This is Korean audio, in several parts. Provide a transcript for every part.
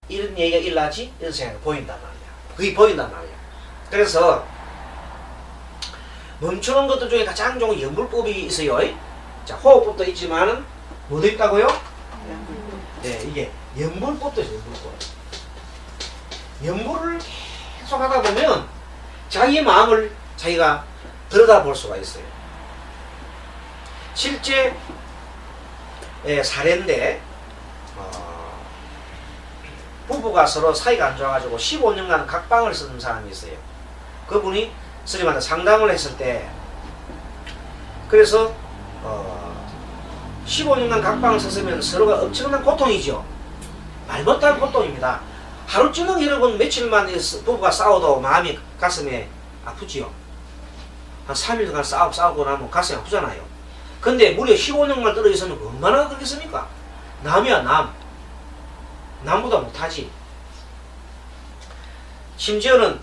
이런 얘기가 일어나지? 이런 생각이 보인단 말이야. 그게 보인단 말이야. 그래서 멈추는 것들 중에 가장 좋은 연불법이 있어요. 자, 호흡법도 있지만은 뭐도 있다고요? 네, 이게 연불법도 있어요. 연불법. 연불을 계속 하다 보면 자기의 마음을 자기가 들여다볼 수가 있어요. 실제 사례인데 부부가 서로 사이가 안 좋아가지고 15년간 각방을 쓰는 사람이 있어요. 그분이 스님한테 상담을 했을 때 그래서 15년간 각방을 썼으면 서로가 엄청난 고통이죠. 말 못할 고통입니다. 하루 저녁 여러분 며칠만 부부가 싸워도 마음이 가슴에 아프지요. 한 3일간 싸우고 나면 가슴이 아프잖아요. 근데 무려 15년간 떨어져 있으면 얼마나 그렇겠습니까? 남이야 남. 남보다 못하지. 심지어는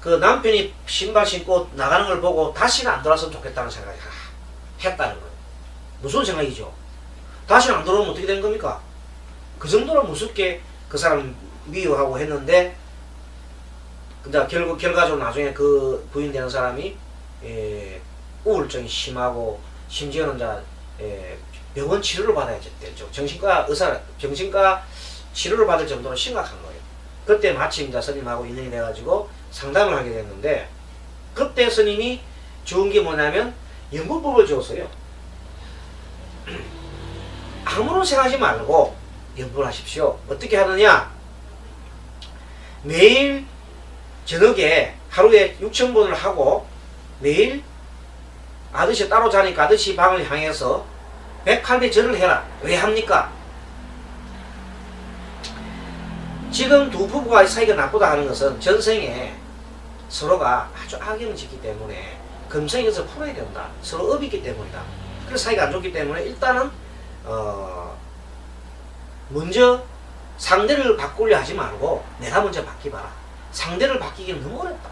그 남편이 신발 신고 나가는 걸 보고 다시는 안 돌아왔으면 좋겠다는 생각을 했다는 거예요. 무슨 생각이죠? 다시는 안 돌아오면 어떻게 되는 겁니까? 그 정도로 무섭게 그 사람 미워하고 했는데 근데 결과적으로 나중에 그 부인 되는 사람이 우울증이 심하고 심지어는 병원 치료를 받아야 됐죠. 정신과 치료를 받을 정도로 심각한 거예요. 그때 마침 스님하고 인연이 돼가지고 상담을 하게 됐는데 그때 스님이 좋은 게 뭐냐면 연불법을 줬어요. 아무런 생각하지 말고 연불하십시오. 어떻게 하느냐? 매일 저녁에 하루에 6,000번을 하고 매일 아저씨 따로 자니까 아저씨 방을 향해서 108배 절을 해라. 왜 합니까? 지금 두 부부가 사이가 나쁘다 하는 것은 전생에 서로가 아주 악연을 짓기 때문에 금생에서 풀어야 된다. 서로 업이 있기 때문이다. 그래서 사이가 안 좋기 때문에 일단은 먼저 상대를 바꾸려 하지 말고 내가 먼저 바뀌봐라. 상대를 바뀌기는 너무 어렵다.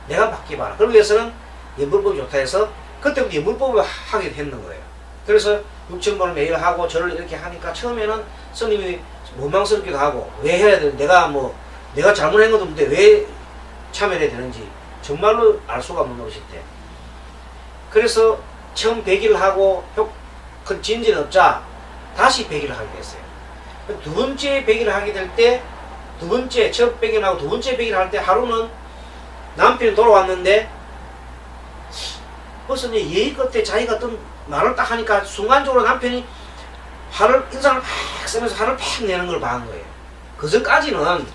내가 바뀌봐라. 그러기 위해서는 연불법이 좋다 해서 그때부터 연불법을 하게 됐는 거예요. 그래서 6,000번을 매일 하고 저를 이렇게 하니까 처음에는 스님이 원망스럽기도 하고 왜 해야 되는 내가 잘못한 것도 없는데 왜 참여해야 되는지 정말로 알 수가 없는 노릇인데 그래서 처음 100일을 하고 큰 진전이 없자 다시 100일을 하게 됐어요. 두 번째 100일을 하게 될 때 첫 100일하고 두 번째 100일을 할 때 하루는 남편이 돌아왔는데 벌써 이제 예의 끝에 자기가 어떤 말을 딱 하니까 순간적으로 남편이 인상을 팍 쓰면서 화를 팍 내는 걸 봐한 거예요. 그 전까지는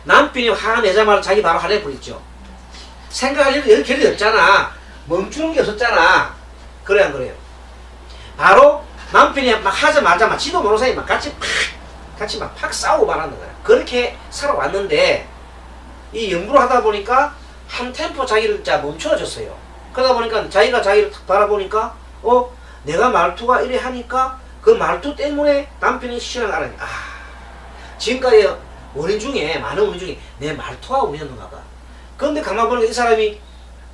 남편이 화내자마자 자기 바로 화내 버렸죠. 생각할 일이 이렇게 없잖아. 멈추는 게 없었잖아. 그래 안 그래요? 바로 남편이 막 하자마자 막 지도 모르는 사이 막 같이 막 팍 싸우고 말하는 거야. 그렇게 살아왔는데 이 연구를 하다 보니까 한 템포 자기를 멈춰졌어요. 그러다 보니까 자기가 자기를 탁 바라보니까 내가 말투가 이래 하니까 그 말투 때문에 남편이 신앙을 알아요. 지금까지 많은 원인 중에 내 말투가 원인이었는가 봐. 그런데 가만 보니까 이 사람이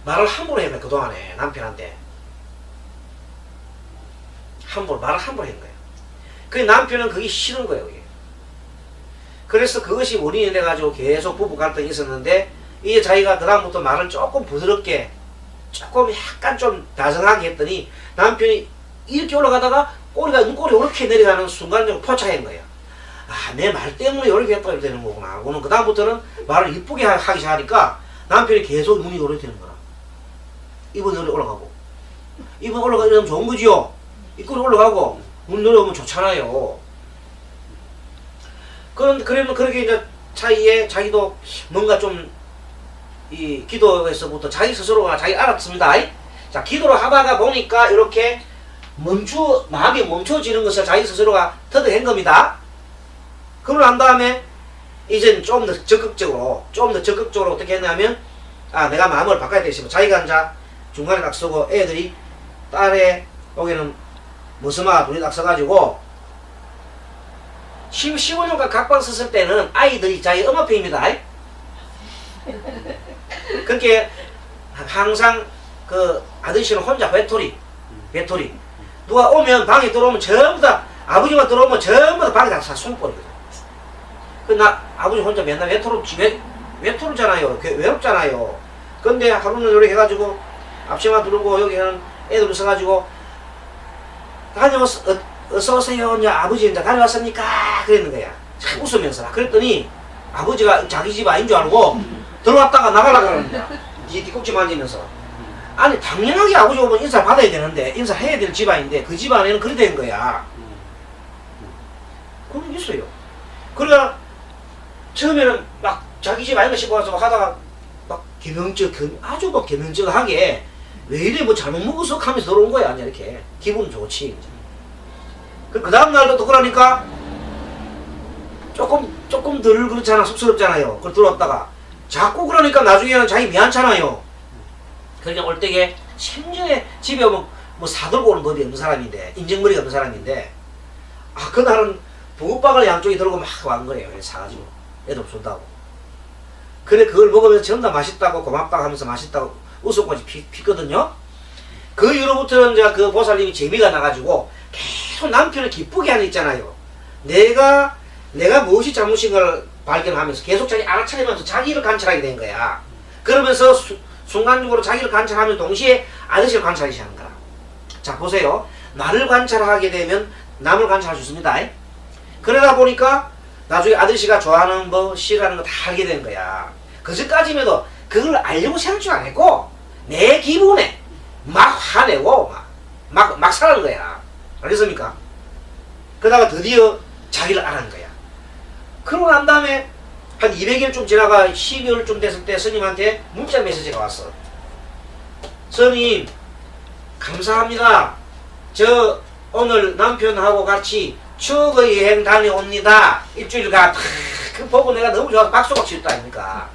말을 함부로 했거든. 그동안에 남편한테 말을 함부로 한 거예요. 그 남편은 그게 싫은 거예요. 그게. 그래서 그것이 원인이 돼가지고 계속 부부 갈등이 있었는데 이제 자기가 그다음부터 말을 조금 부드럽게 조금 약간 좀 다정하게 했더니 남편이 이렇게 올라가다가 눈꼬리 이렇게 내려가는 순간적으로 포착한 거예요. 내 말 때문에 이렇게 했다가 이렇게 되는 거구나. 그는 그다음부터는 말을 이쁘게 하기 시작하니까 남편이 계속 눈이 이렇게 되는 거야. 입은 올라가고 입은 올라가면 좋은 거지요. 입꼬리 올라가고 눈 내려오면 좋잖아요. 그러면 그렇게 이제 차이에 자기도 뭔가 좀 이 기도에서부터 자기 스스로가 자기 알았습니다. 자, 기도를 하다가 보니까 이렇게 마음이 멈춰지는 것을 자기 스스로가 터득한 겁니다. 그러고 난 다음에 이제는 좀 더 적극적으로 어떻게 했냐면 내가 마음을 바꿔야 되겠습니다. 자기가 이제 중간에 딱 서고 애들이 딸의 여기는 머스마 둘이 딱 서가지고 15년간 각방 썼을 때는 아이들이 자기 엄마 편입니다. 그렇게 항상 그 아저씨는 혼자 배토리 누가 오면 방에 들어오면 전부 다 아버지만 들어오면 전부 다 방에 다 숨어버리거든. 아버지 혼자 맨날 외톨잖아요. 외롭잖아요. 근데 하루는 이렇게 해가지고 앞치마 두르고 여기는 애들 서가지고 어서오세요. 이제 아버지 이제 다녀왔습니까? 그랬는 거야. 참 웃으면서. 그랬더니 아버지가 자기 집 아닌 줄 알고 들어왔다가 나가려고 그러는데 뒤꿈치 만지면서. 아니 당연하게 아버지 오면 인사 받아야 되는데 인사해야 될 집안인데 그 집안에는 그래 된 거야. 그런 게 있어요. 그러니까 처음에는 막 자기 집 아닌가 싶어 가서 막 하다가 막 아주 막 개면적하게 왜 이래 뭐 잘못 먹어서 하면서 들어온 거야. 아니 이렇게 기분 좋지. 그 다음 날도 또 그러니까 조금 덜 그렇잖아. 쑥스럽잖아요. 그걸 들어왔다가 자꾸 그러니까 나중에는 자기 미안찮아요. 그러니까 올 때게 심지어 집에 오면 뭐 사들고 오는 법이 없는 사람인데 인정머리가 없는 사람인데 그날은 붕어빵을 양쪽에 들고 막 왔는 거예요. 사가지고 애들 준다고. 그래 그걸 먹으면서 전부 다 맛있다고 고맙다고 하면서 맛있다고 웃음까지 피거든요. 그 이후로부터는 이제 그 보살님이 재미가 나가지고 계속 남편을 기쁘게 하는 있잖아요. 내가 무엇이 잘못인 걸 발견하면서 계속 자기 알아차리면서 자기를 관찰하게 된 거야. 그러면서 순간적으로 자기를 관찰하면서 동시에 아저씨를 관찰하기 시작하는 거야. 자 보세요. 나를 관찰하게 되면 남을 관찰할 수 있습니다. 그러다 보니까 나중에 아저씨가 좋아하는 거 싫어하는 거 다 알게 된 거야. 그전까지에도 그걸 알려고 생각 좀 안 했고 내 기분에 막 화내고 막 살아는 거야. 알겠습니까? 그러다가 드디어 자기를 알아낸 거야. 그러고 난 다음에 한 200일 좀 지나가 12월쯤 됐을 때 스님한테 문자 메시지가 왔어. 스님 감사합니다. 저 오늘 남편하고 같이 추억의 여행 다녀옵니다. 일주일간 그 보고 내가 너무 좋아서 박수가 치었다 아닙니까?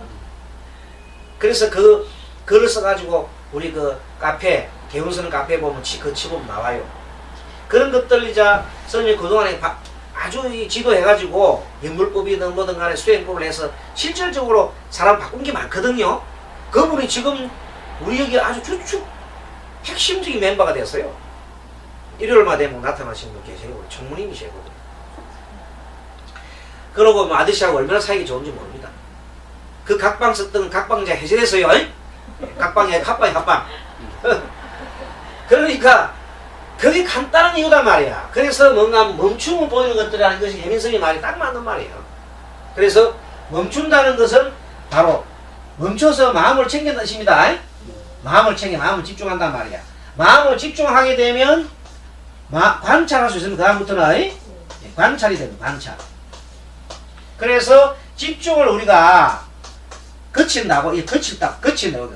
그래서 그 글을 써가지고 우리 그 카페 개운 쓰는 카페 보면 그 치보면 나와요. 그런 것들 이제 스님이 그동안에 아주 지도해가지고 연물법이든 뭐든 간에 수행법을 해서 실질적으로 사람 바꾼 게 많거든요. 그분이 지금 우리 여기 아주 주축 핵심적인 멤버가 됐어요. 일요일마다 되면 나타나시는 분 계세요. 청문님이시거든요. 그러고 뭐 아저씨하고 얼마나 사이가 좋은지 모릅니다. 그 각방 썼던 각방자 해제됐어요. 각방이 합방. 그러니까 그게 간단한 이유단 말이야. 그래서 뭔가 멈춤을 보이는 것들이라는 것이 해민성의 말이 딱 맞는 말이에요. 그래서 멈춘다는 것은 바로 멈춰서 마음을 챙긴다는 뜻입니다. 마음을 집중한단 말이야. 마음을 집중하게 되면 관찰할 수 있으면 그 다음부터는 관찰이 되는 관찰. 그래서 집중을 우리가 거친다고 거친다고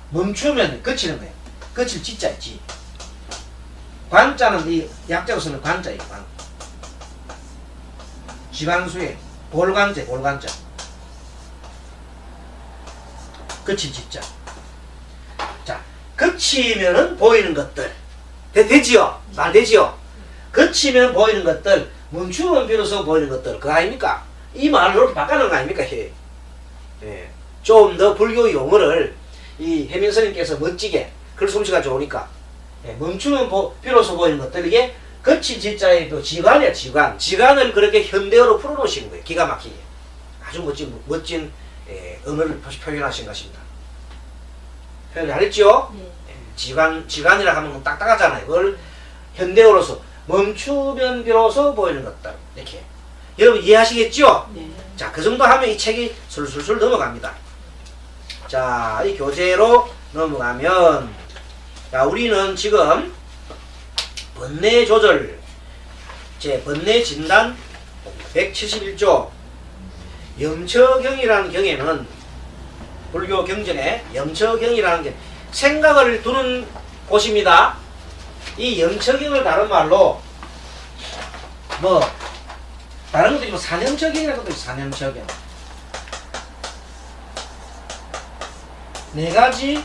멈추면 거치는 거예요. 거칠 지자 있지. 관자는 이 약자로 쓰는 관자예요. 지관수에 볼관자. 거친 지자. 자, 거치면은 보이는 것들. 되지요? 말 되지요? 거치면 보이는 것들, 멈추면 비로소 보이는 것들. 그거 아닙니까? 이 말을 이렇게 바꿔놓은 거 아닙니까? 예. 좀 더 불교 용어를 이 해민 스님께서 멋지게 글 솜씨가 좋으니까 멈추면 비로소 보이는 것들. 이게 거친 지자의 지관이야. 지관을 그렇게 현대어로 풀어놓으신 거예요. 기가 막히게. 아주 멋진 언어를 표현하신 것입니다. 표현을 잘했죠? 네. 지관이라 하면 딱딱하잖아요. 그걸 현대어로서 멈추면 비로소 보이는 것들. 이렇게. 여러분 이해하시겠죠? 네. 자, 그 정도 하면 이 책이 술술술 넘어갑니다. 자, 이 교재로 넘어가면, 자, 우리는 지금 번뇌 조절, 번뇌 진단 171조, 염처경이라는 경에는, 불교 경전에 염처경이라는 게 생각을 두는 곳입니다. 이 염처경을 다른 말로 다른 것도 있고 산염처경이라는 것도 있어요. 산염처경. 네 가지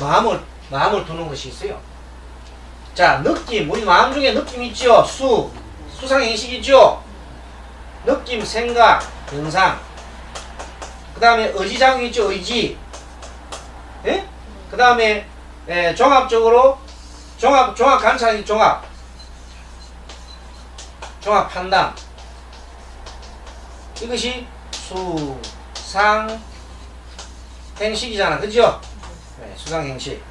마음을 두는 것이 있어요. 자, 느낌. 우리 마음 중에 느낌 있죠? 수상행식 있죠? 느낌, 생각, 영상. 그 다음에 의지작용 있죠? 의지. 예? 그 다음에 종합적으로 종합 관찰이 종합 판단. 이것이 수상행식이잖아. 그죠? 네, 수상행식.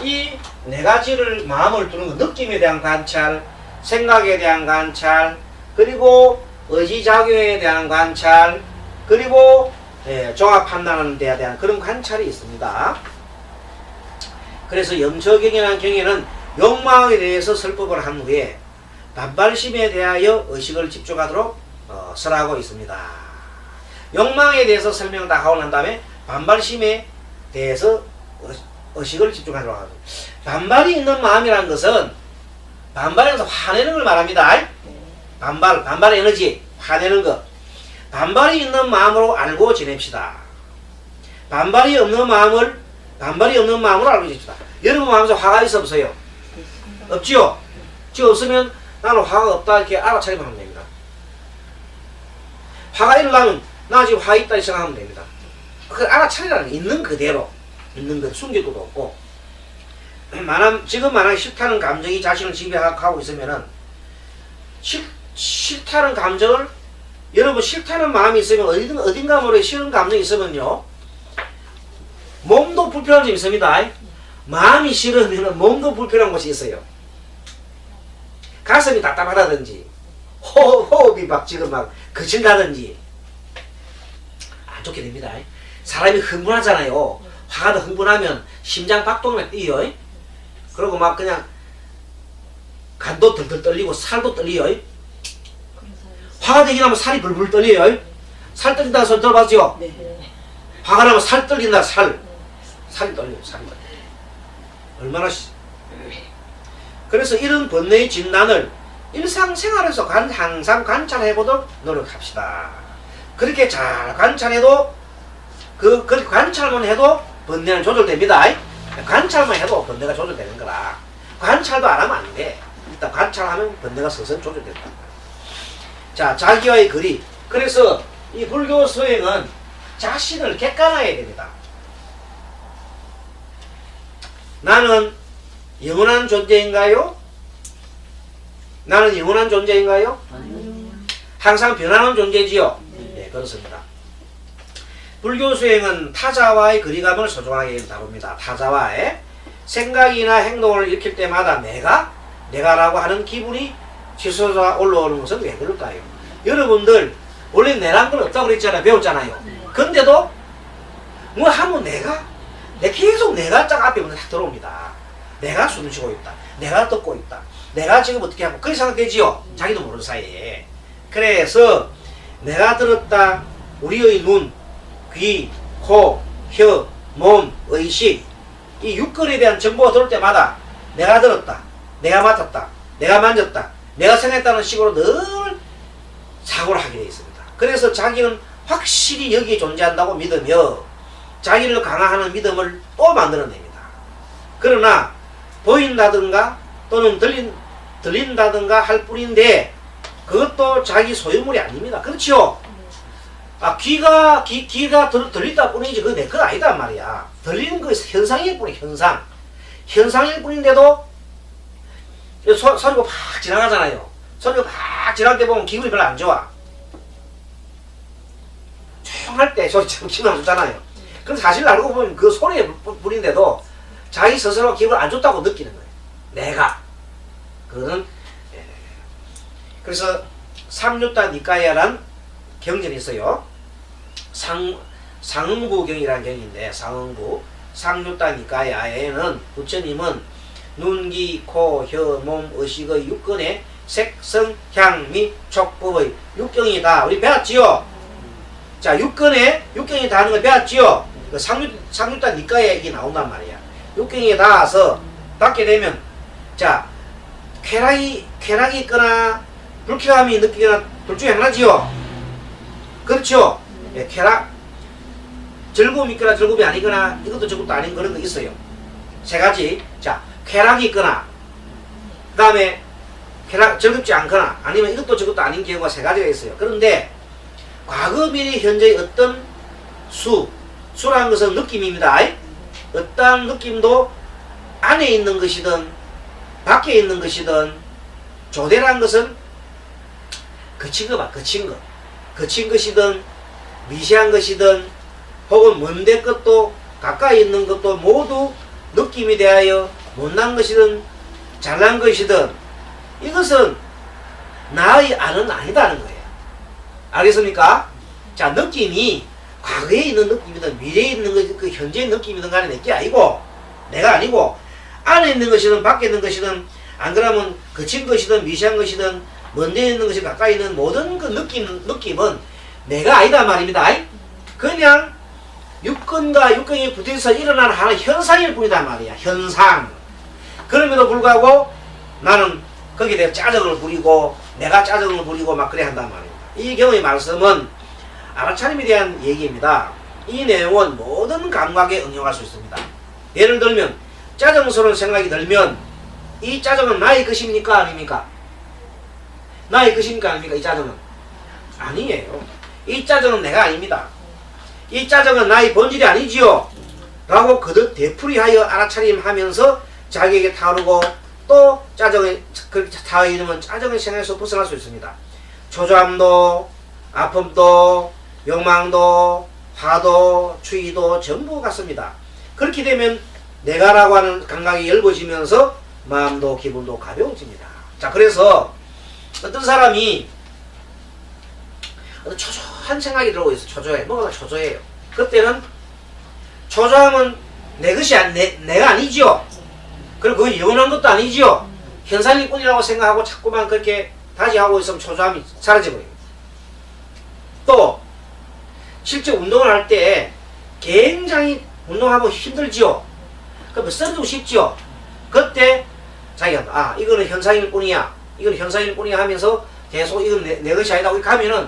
이 네 가지를 마음을 두는 거, 느낌에 대한 관찰, 생각에 대한 관찰, 그리고 의지작용에 대한 관찰, 그리고 종합 판단하는 데에 대한 그런 관찰이 있습니다. 그래서 염초경이라는 경에는 욕망에 대해서 설법을 한 후에 반발심에 대하여 의식을 집중하도록 설하고 있습니다. 욕망에 대해서 설명을 다 하고 난 다음에 반발심에 대해서 의식을 집중하도록 하죠. 반발이 있는 마음이라는 것은 반발에서 화내는 걸 말합니다. 반발 에너지, 화내는 것. 반발이 있는 마음으로 알고 지냅시다. 반발이 없는 마음으로 알고 지냅시다. 여러분 마음에서 화가 있어 없어요? 없지요? 지금 없으면 나는 화가 없다 이렇게 알아차리면 하면 됩니다. 화가 일어나면 나 지금 화 있다 생각하면 됩니다. 그 알아차리라는 게 있는 그대로, 있는 것 숨길 것도 없고. 지금 만약에 싫다는 감정이 자신을 지배하고 있으면은 싫다는 감정을, 여러분 싫다는 마음이 있으면 어딘가 모르게 싫은 감정이 있으면요 몸도 불편한 점이 있습니다. 마음이 싫으면 몸도 불편한 곳이 있어요. 가슴이 답답하다든지 호흡이 막 지금 막 거친다든지 안 좋게 됩니다. 사람이 흥분하잖아요. 화가 더 흥분하면 심장 박동이 뛰어요. 그리고 막 그냥 간도 덜덜 떨리고 살도 떨려요. 화가 되긴 하면 살이 불불 떨려요. 살 떨린다는 소리 들어봤죠? 화가 나면 살 떨린다. 살이 떨려요. 살이 떨려요. 얼마나 그래서 이런 번뇌의 진단을 일상생활에서 항상 관찰해보도록 노력합시다. 그렇게 잘 관찰해도 그렇게 관찰만 해도 번뇌는 조절됩니다. 관찰만 해도 번뇌가 조절되는 거라. 관찰도 안 하면 안 돼. 일단 관찰하면 번뇌가 서서히 조절된다. 자, 자기와의 거리. 그래서 이 불교 수행은 자신을 객관화해야 됩니다. 나는 영원한 존재인가요? 나는 영원한 존재인가요? 항상 변하는 존재지요? 네, 그렇습니다. 불교 수행은 타자와의 거리감을 소중하게 다룹니다. 타자와의 생각이나 행동을 일으킬 때마다 내가라고 하는 기분이 치솟아 올라오는 것은 왜 그럴까요? 여러분들 원래 내란 건 없다고 그랬잖아요. 배웠잖아요. 근데도 뭐 하면 계속 내가 짝 앞에 딱 들어옵니다. 내가 숨 쉬고 있다. 내가 듣고 있다. 내가 지금 어떻게 하고 그렇게 생각되지요? 자기도 모르는 사이에. 그래서 내가 들었다. 우리의 눈, 귀, 코, 혀, 몸, 의식 이 육근에 대한 정보가 들어올 때마다 내가 들었다. 내가 맡았다. 내가 만졌다. 내가 생각했다는 식으로 늘 사고를 하게 되어 있습니다. 그래서 자기는 확실히 여기에 존재한다고 믿으며 자기를 강화하는 믿음을 또 만들어냅니다. 그러나 보인다든가 또는 들린다든가 할 뿐인데 그것도 자기 소유물이 아닙니다. 그렇죠? 귀가 들린다 뿐이지 그거 내 거 아니다 말이야. 들리는 거 현상일 뿐이 현상일 뿐인데도 소리가 팍 지나가잖아요. 소리가 팍 지나갈 때 보면 기분이 별로 안 좋아. 조용할 때 소리 기분 안 좋잖아요. 근데 사실 알고 보면 그 소리의 뿐인데도 자기 스스로 기분 안 좋다고 느끼는 거예요. 내가. 그거는 그래서 삼류타 니까야란 경전이 있어요. 상응부경이라는 경인데 상류타 니까야에는 부처님은 눈, 귀, 코, 혀, 몸, 의식의 육근의 색, 성, 향, 미, 촉법의 육경이 다 우리 배웠지요? 자, 육경이 다 하는 거 배웠지요? 그 상류타 니까야 이게 나온단 말이야. 육경이 닿아서 닿게 되면 자, 쾌락이 있거나 불쾌감이 느끼거나 둘 중에 하나지요? 그렇죠? 예, 쾌락, 즐거움이 있거나 즐거움이 아니거나 이것도 저것도 아닌 그런 거 있어요. 세 가지. 자, 쾌락이 있거나 그 다음에 즐겁지 않거나 아니면 이것도 저것도 아닌 경우가 세 가지가 있어요. 그런데 과거, 미래, 현재의 어떤 수라는 것은 느낌입니다. 어떠한 느낌도 안에 있는 것이든 밖에 있는 것이든 조대라는 것은 거친 거. 거친 것이든 미세한 것이든 혹은 먼데 것도 가까이 있는 것도 모두 느낌에 대하여 못난 것이든 잘난 것이든 이것은 나의 안은 아니다는 거예요. 알겠습니까? 자, 느낌이 과거에 있는 느낌이든 미래에 있는 것, 그 현재의 느낌이든 간에 내게 아니고 내가 아니고 안에 있는 것이든 밖에 있는 것이든 안 그러면 거친 것이든 미세한 것이든 먼데 있는 것이 가까이 있는 모든 그 느낌은 내가 아니다 말입니다. 그냥 육근과 육근이 붙어서 일어나는 하나의 현상일 뿐이다 말이야. 현상. 그럼에도 불구하고 나는 거기에 대해 짜증을 부리고 내가 짜증을 부리고 막 그래 한단 말입니다. 이 경우의 말씀은 알아차림에 대한 얘기입니다. 이 내용은 모든 감각에 응용할 수 있습니다. 예를 들면 짜증스러운 생각이 들면 이 짜증은 나의 것입니까? 아닙니까? 나의 것입니까? 아닙니까? 이 짜증은? 아니에요. 이 짜증은 내가 아닙니다. 이 짜증은 나의 본질이 아니지요. 라고 거듭 되풀이하여 알아차림하면서 자기에게 타오르고 또 짜증에 그렇게 타오르면 짜증의 생각에서 벗어날 수 있습니다. 초조함도 아픔도 욕망도 화도 추위도 전부 같습니다. 그렇게 되면 내가라고 하는 감각이 넓어지면서 마음도 기분도 가벼워집니다. 자, 그래서 어떤 사람이 어떤 초조한 생각이 들어오고 있어. 초조해. 뭐가 초조해요. 그때는 초조함은 내 것이 내가 아니지요. 그리고 그건 영원한 것도 아니지요. 현상일 뿐이라고 생각하고 자꾸만 그렇게 다시 하고 있으면 초조함이 사라져버립니다. 또 실제 운동을 할 때 굉장히 운동하면 힘들지요. 그럼 쓰러지고 싶지요. 그때 자기가 이거는 현상일 뿐이야. 이건 현상일 뿐이야 하면서 계속 이건 내 것이 아니다. 가면은